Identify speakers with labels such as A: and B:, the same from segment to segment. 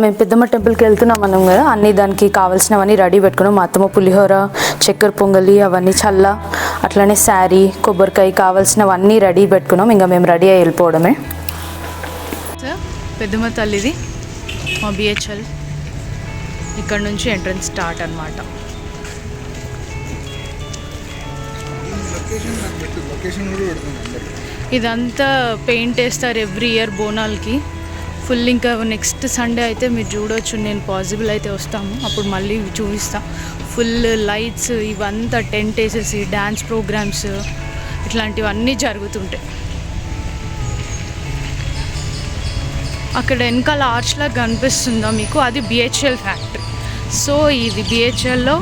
A: మేము పెద్దమ్మ టెంపుల్కి వెళ్తున్నాం మనం కదా, అన్నీ దానికి కావాల్సినవన్నీ రెడీ పెట్టుకున్నాం. మా అత్తమ్మ పులిహోర, చక్కెర పొంగలి, అవన్నీ చల్ల, అట్లనే శారీ, కొబ్బరికాయ కావాల్సినవన్నీ రెడీ పెట్టుకున్నాం. ఇంకా మేము రెడీ అయ్యి వెళ్ళిపోవడమే. పెద్దమ్మ తల్లిది మా బిహెచ్ఎల్, ఇక్కడ నుంచి ఎంట్రన్స్ స్టార్ట్ అన్నమాట. ఇదంతా పెయింట్ వేస్తారు ఎవ్రీ ఇయర్ బోనాలకి ఫుల్. ఇంకా నెక్స్ట్ సండే అయితే మీరు చూడవచ్చు, నేను పాసిబుల్ అయితే వస్తాము, అప్పుడు మళ్ళీ చూపిస్తాను. ఫుల్ లైట్స్ ఇవంతా టెంట్ వేసేసి డ్యాన్స్ ప్రోగ్రామ్స్ ఇట్లాంటివన్నీ జరుగుతుంటాయి. అక్కడ వెనకాల ఆర్చ్లాగా కనిపిస్తుందా మీకు, అది బిహెచ్ఎల్ ఫ్యాక్టరీ. సో ఇది బిహెచ్ఎల్లో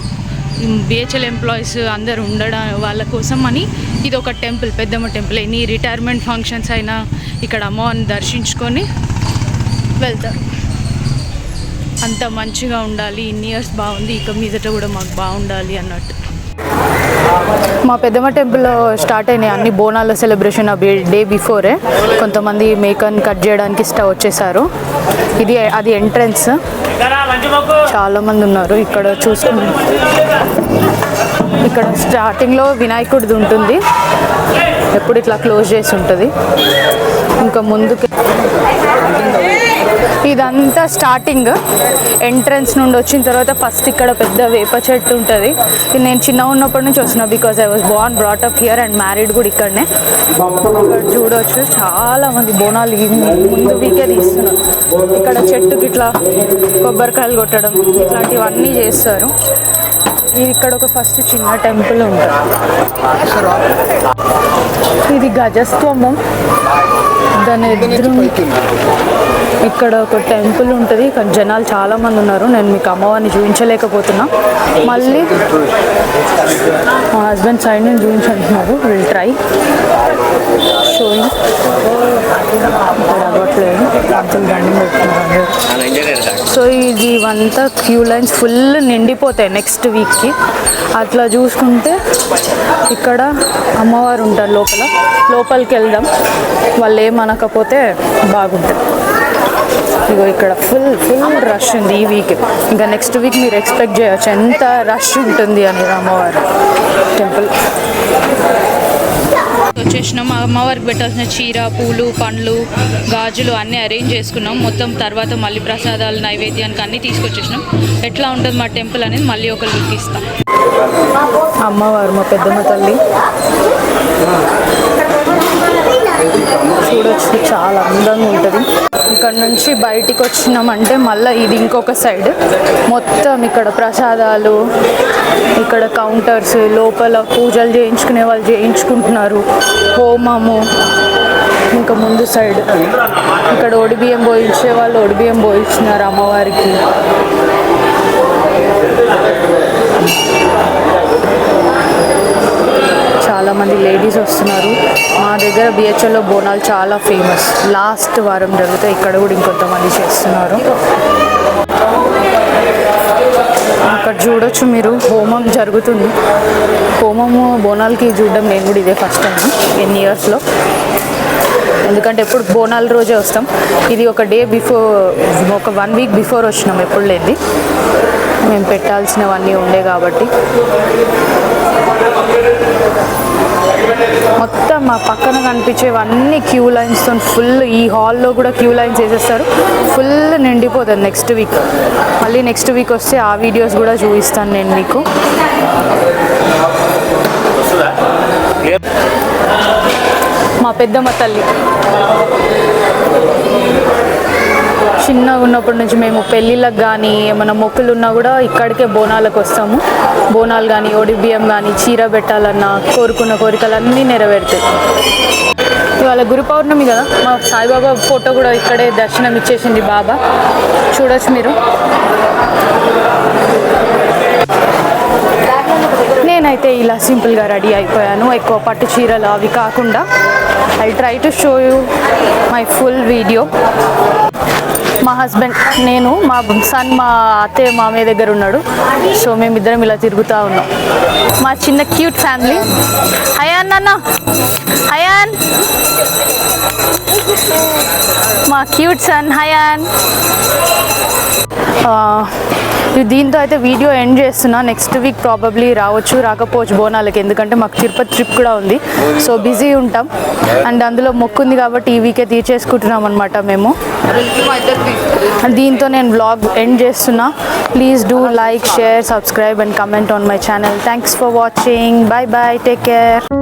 A: బిహెచ్ఎల్ ఎంప్లాయీస్ అందరు ఉండడం వాళ్ళ కోసం అని ఇది ఒక టెంపుల్, పెద్దమ్మ టెంపుల్. ఎనీ రిటైర్మెంట్ ఫంక్షన్స్ అయినా ఇక్కడ అమ్మవారిని దర్శించుకొని వెళ్తారు. అంత మంచిగా ఉండాలి, ఇన్ని ఇయర్స్ బాగుంది, ఇక మీదట కూడా మాకు బాగుండాలి అన్నట్టు. మా పెద్దమ్మ టెంపుల్లో స్టార్ట్ అయినాయి అన్ని బోనాల సెలబ్రేషన్ డే బిఫోరే. కొంతమంది మేకని కట్ చేయడానికి వచ్చేసారు. అది ఎంట్రన్స్, చాలామంది ఉన్నారు ఇక్కడ. చూసుకుని ఇక్కడ స్టార్టింగ్లో వినాయకుడిది ఉంటుంది, ఎప్పుడు ఇట్లా క్లోజ్ చేసి ఉంటుంది. ఇంకా ముందుకు ఇదంతా స్టార్టింగ్ ఎంట్రన్స్ నుండి వచ్చిన తర్వాత ఫస్ట్ ఇక్కడ పెద్ద వేప చెట్టు ఉంటుంది. నేను చిన్నగా ఉన్నప్పటి నుంచి వస్తున్నా, because I was Born brought up here and married కూడా ఇక్కడనే. ఇక్కడ చూడవచ్చు చాలామంది బోనాలు ముందు వీకే తీస్తున్నారు. ఇక్కడ చెట్టుకి ఇట్లా కొబ్బరికాయలు కొట్టడం ఇట్లాంటివన్నీ చేస్తారు. ఇది ఇక్కడ ఒక ఫస్ట్ చిన్న టెంపుల్ ఉంటుంది. ఇది గజస్తంభం, దాని ఎదురు ఇక్కడ ఒక టెంపుల్ ఉంటుంది. ఇక్కడ జనాలు చాలామంది ఉన్నారు, నేను మీకు అమ్మవారిని చూపించలేకపోతున్నా. మళ్ళీ మా హస్బెండ్ సైడ్ నుంచి చూపించుకుంటున్నారు. Will try sowing. ఇక్కడ అవ్వట్లేదు, అంతలు దండం పెట్టుకున్నారు. సో ఇది ఇవంతా క్యూ లైన్స్ ఫుల్ నిండిపోతాయి నెక్స్ట్ వీక్కి. అట్లా చూసుకుంటే ఇక్కడ అమ్మవారు ఉంటారు లోపలికి వెళ్దాం, వాళ్ళు ఏమనకపోతే బాగుంటుంది. ఇగో ఇక్కడ ఫుల్ రష్ ఉంది ఈ వీక్. ఇంకా నెక్స్ట్ వీక్ మీరు ఎక్స్పెక్ట్ చేయవచ్చు ఎంత రష్ ఉంటుంది అని అమ్మవారి టెంపుల్. వచ్చేసినాం. అమ్మవారికి పెట్టాల్సిన చీర, పూలు, పండ్లు, గాజులు అన్నీ అరేంజ్ చేసుకున్నాం మొత్తం. తర్వాత మళ్ళీ ప్రసాదాలు, నైవేద్యానికి అన్నీ తీసుకొచ్చేసినాం. ఎట్లా ఉంటుంది మా టెంపుల్ అనేది మళ్ళీ ఒక లుక్ ఇస్తాం. అమ్మవారు మా పెద్దమ్మ తల్లి చూడొచ్చు, చాలా అందంగా ఉంటుంది. ఇక్కడ నుంచి బయటికి వచ్చినామంటే మళ్ళీ ఇది ఇంకొక సైడ్ మొత్తం. ఇక్కడ ప్రసాదాలు, ఇక్కడ కౌంటర్స్, లోపల పూజలు చేయించుకునే వాళ్ళు చేయించుకుంటున్నారు, హోమము. ఇంకా ముందు సైడ్ ఇక్కడ ఒడిబియ్యం పోయించే వాళ్ళు ఒడిబియ్యం పోయించినారు అమ్మవారికి. చాలామంది లేడీస్ వస్తున్నారు. మా దగ్గర బిహెచ్ఎల్లో బోనాలు చాలా ఫేమస్, లాస్ట్ వారం జరుగుతాయి. ఇక్కడ కూడా ఇంకొంతమంది చేస్తున్నారు. అక్కడ చూడొచ్చు మీరు, హోమం జరుగుతుంది. హోమము బోనాలకి చూడడం నేను కూడా ఇదే ఫస్ట్ టైం ఎన్ని ఇయర్స్లో, ఎందుకంటే ఎప్పుడు బోనాల రోజే వస్తాం. ఇది ఒక డే బిఫోర్, ఒక 1 వీక్ బిఫోర్ వచ్చినాం. ఎప్పుడు లేదు, మేము పెట్టాల్సినవన్నీ ఉండే కాబట్టి. మొత్తం మా పక్కన కనిపించేవన్నీ క్యూ లైన్స్తో ఫుల్. ఈ హాల్లో కూడా క్యూ లైన్స్ వేసేస్తారు, ఫుల్ నిండిపోతుంది నెక్స్ట్ వీక్. మళ్ళీ నెక్స్ట్ వీక్ వస్తే ఆ వీడియోస్ కూడా చూపిస్తాను నేను మీకు. మా పెద్దమ్మ తల్లి చిన్నగా ఉన్నప్పటి నుంచి మేము పెళ్ళిళ్ళకి కానీ ఏమైనా మొక్కులు ఉన్నా కూడా ఇక్కడికే బోనాలకు వస్తాము. బోనాలు కానీ, ఒడిబియ్యం కానీ, చీర పెట్టాలన్నా కోరుకున్న కోరికలన్నీ నెరవేరుతాయి. ఇవాళ గురు పౌర్ణమి కదా, మా సాయిబాబా ఫోటో కూడా ఇక్కడే దర్శనం ఇచ్చేసింది బాబా, చూడొచ్చు మీరు. నేనైతే ఇలా సింపుల్గా రెడీ అయిపోయాను, ఎక్కువ పట్టు చీరలు అవి కాకుండా. I try to show you my full video. మా హస్బెండ్, నేను, మా సన్ మా అత్తయ్య మామయ్య దగ్గర ఉన్నాడు. సో మేమిద్దరం ఇలా తిరుగుతూ ఉన్నాం, మా చిన్న క్యూట్ ఫ్యామిలీ. హయాన్ నాన్న, హయాన్ మా క్యూట్ సన్ హయాన్. దీంతో అయితే వీడియో ఎండ్ చేస్తున్నా. నెక్స్ట్ వీక్ ప్రాబబ్లీ రాకపోవచ్చు బోనాలకి, ఎందుకంటే మాకు తిరుపతి ట్రిప్ కూడా ఉంది. సో బిజీ ఉంటాం అండ్ అందులో మొక్కుంది కాబట్టి ఈ వీకే తీర్చేసుకుంటున్నాం అనమాట మేము. దీంతో నేను వ్లాగ్ ఎండ్ చేస్తున్నా. Please do like, share, subscribe and comment on my channel. Thanks for watching. Bye bye, take care.